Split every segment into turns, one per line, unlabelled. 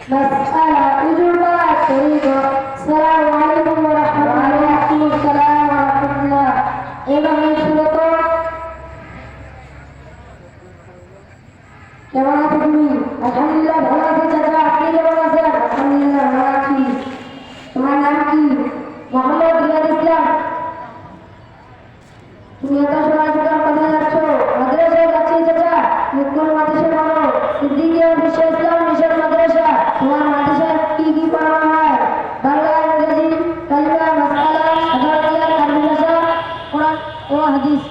مسألة إجابة طريقة السلام عليكم ورحمة الله وعليكم السلام ورحمة الله এবার শুরু করো কেমন আছো তুমি আলহামদুলিল্লাহ ভালো আছি চাচা আপনি কেমন আছেন আলহামদুলিল্লাহ ভালো আছি তোমার নাম কি মোহাম্মদ রিয়াদ ইসলাম তুমি এত সময় কোথায় কোথায় যাচ্ছ মাদ্রাসায় যাচ্ছি চাচা কোন মাদ্রাসায় পড়ো সিদ্দিকিয়া বিশ্ব ইসলাম মিশন মাদ্রাসা তোমার মাদ্রাসায় কি কি পড়ানো হয় বাংলা ইংরেজি কালিমা মাসআলা সাধারণ আরবি ভাষা কোরআন ও হাদিস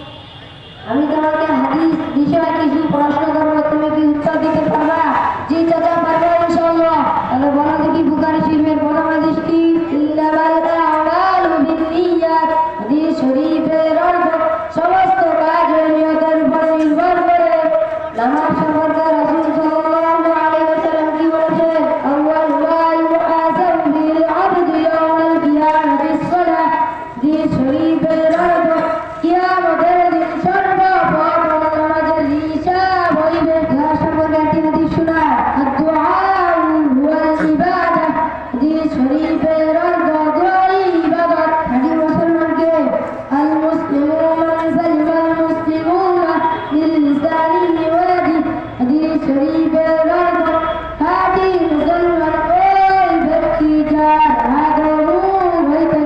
আমি তোমাকে হাদিস বিষয়ে কিছু প্রশ্ন করব তুমি কি উত্তর দিতে পারবা জি চাচা পারবো ইনশাআল্লাহ তাহলে বলো দেখি বুখারী শরীফের প্রথম হাদিস কি ইন্নামাল আমালু বিন্নিয়াত হাদিস শরীফের অর্থ সমস্ত কাজ নিয়তের উপর নির্ভর করে নামাজ সম্পর্কে রাসূল সাল্লাল্লাহু আলাইহি ওয়াসাল্লাম কি বলেছেন আউয়াল মা ইউহাসাবু বিল আবদু ইয়াউমাল কিয়ামাতি সালাহ হাদিস শরীফের অর্থ কিয়ামতের দিন সর্বপ্রথম নামাজের হিসাব হইবে যার সম্পর্কে একটি হাদিস শোনায় আদ-দুআ হুয়াল ইবাদাহ হাদিস শরীফের অর্থ দোয়াই ইবাদত হাদিস মুসলমানকে আল মুসলিমু মান সালিমাল মুসলিমুনা মিন লিসানিহি ওয়া ইয়াদিহি হাদিস শরীফের অর্থ খাঁটি মুসলমান ওই ব্যক্তি যার হাত ও মুখ হইতে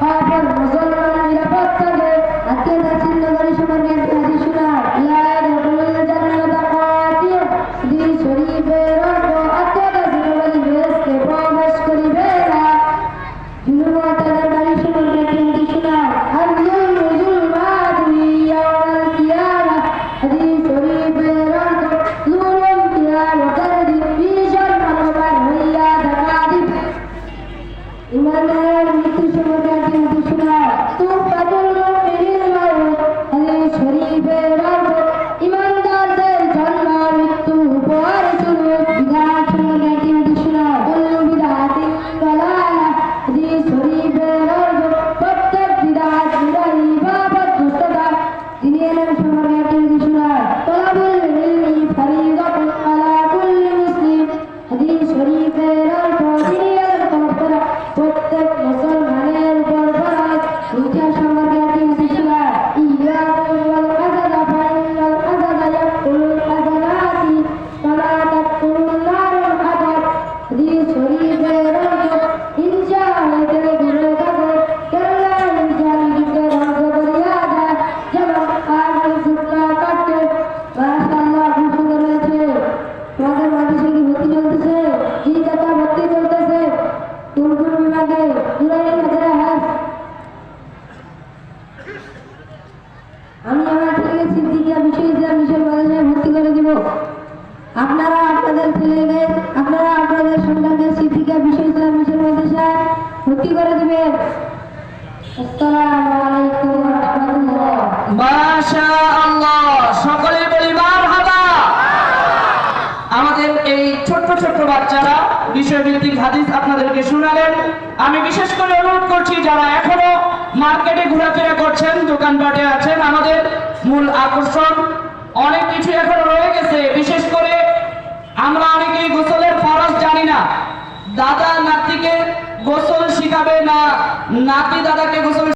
অপর মুসলমান নিরাপদ থাকে আত্মীয়তা ছিন্ন করে সম্পর্কে একটি হাদিস শোনায় লা ইয়াদখুলুল জান্নাতা কাতিয়ুন হাদিস শরীফের অর্থ আত্মীয়তা ছিন্নকারী বেহেশতে প্রবেশ করিবে না জুলুমাতাদের বাড়ি সম্পর্কে একটি হাদিস শোনায় আল-যুলমু যুলমাতু ইয়াউমাল কিয়ামাহ হাদিস শরীফের অর্থ জুলুম কিয়ামতের দিন ভীষণ মানবান হইয়া দেখা দিবে ইমানের মৃত্যু সম্পর্কে একটি হাদিস শোনায় তুফাতুল মুমিনিল মাউত হাদিস শরীফের অর্থ ইমানদারদের জন্ম মৃত্যু উপহার স্বরূপ বিধান সম্পর্কে একটি হাদিস শোনায় কুল্লু বিদআতিন দালালাহ হাদিস শরীফের অর্থ প্রত্যেক বিদআত বিদায়ী বা পথভ্রষ্টতা দিনের সম্পর্কে একটি হাদিস শোনায় তলাবুল ইলমি ফরিদাতুন আলা কুল্লি মুসলিম হাদিস শরীফের অর্থ দিনের তলব করা প্রত্যেক মুসলমানের উপর ফরজ শিক্ষা সম্পর্কে একটি হাদিস শোনায় ইয়াকুম ওয়াল হাসাদা ফাইনাল হাসাদা ইয়াকুলুল হাসানাতি কামা তাকুলুন নারুল হাসাদ হাদিস শরীফের অর্থ হিংসা হইতে দূরে থাকো কেননা হিংসা নিজেকে ধ্বংস করিয়া দেয় যেমন আগুন শুকনা কাঠকে মাশাআল্লাহ খুব সুন্দর হয়েছে তোমাদের মাদ্রাসায় কি ভর্তি চলতেছে জি চাচা ভর্তি চলতেছে কোন কোন বিভাগে নুরানি হাজারা হাস আমি আমার ছেলেকে সিদ্দিকিয়া বিশ্ব ইসলাম মিশন মাদ্রাসায় ভর্তি করে দিব আপনারা আপনাদের ছেলেকে আপনারা আপনাদের সন্তানকে সিদ্দিকিয়া বিশ্ব ইসলাম মিশন মাদ্রাসায় ভর্তি করে দিবেন আসসালামু আলাইকুম ওয়া রাহমাতুল্লাহ
মাশাআল্লাহ সকলে বলি মারহাবা। আমাদের এই ছোট্ট ছোট্ট বাচ্চারা বিষয়ভিত্তিক হাদিস আপনাদেরকে শোনালেন। আমি বিশেষ করে অনুরোধ করছি যারা এখনো মার্কেটে ঘোরাফেরা করছেন দোকানপাটে আছেন আমাদের মূল আকর্ষণ অনেক কিছু এখনো রয়ে গেছে। বিশেষ করে আমরা অনেকেই গোসলের ফরজ জানি না। দাদা নাতিকে গোসল শিখাবে না নাতি দাদাকে গোসল